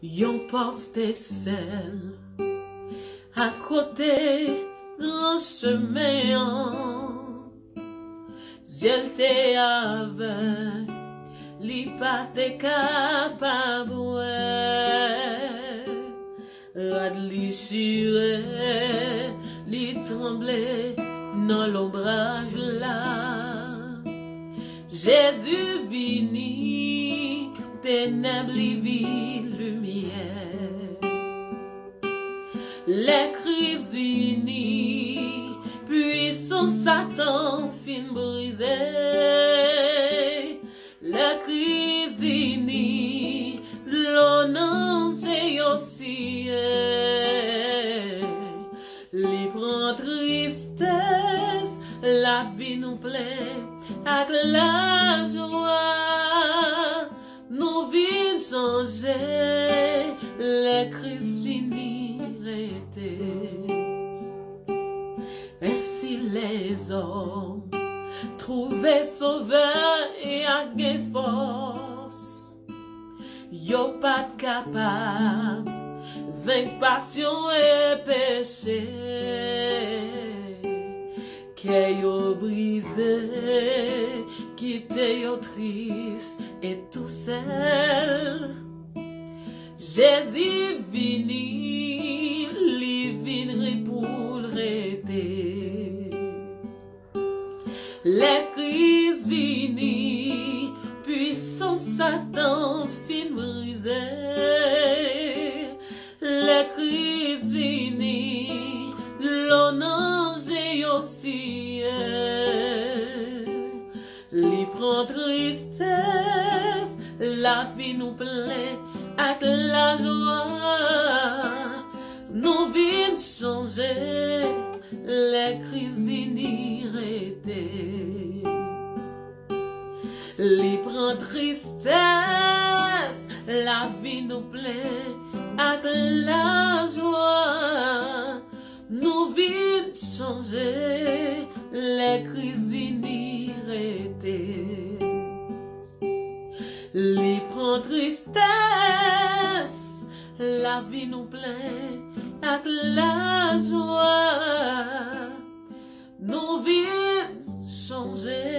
yon pauvre te sel, à côté grand chemin, Ziel te avec, li pas te capable, rad li chire, li tremble dans l'ombrage là. Jésus vini, ténèbres li vit lumière. Les crises vini, puissant Satan fin brisé. Les crises vini, l'onange aussi. Li prend tristesse, la vie nous plaît, avec la joie, nous vîmes changer, les crises finis étaient. Ainsi les hommes trouvaient sauveur et avec force, yo pas capable, vaincre passion et péché. Que yo brisé, quitte yo triste et tout seul. Jésus vini, li vinri pour l'été. Les crises vini, puissant Satan fin brisé. Les crises vini, l'honneur aussi, li prend tristesse, la vie nous plaît, avec la joie, nous vîmes changer, les crises irrétées. Li prend tristesse, la vie nous plaît, avec la joie, nous vîmes changer, les crises irrétées. Li prend tristesse, la vie nous plaît, avec la joie, nous vîmes changer.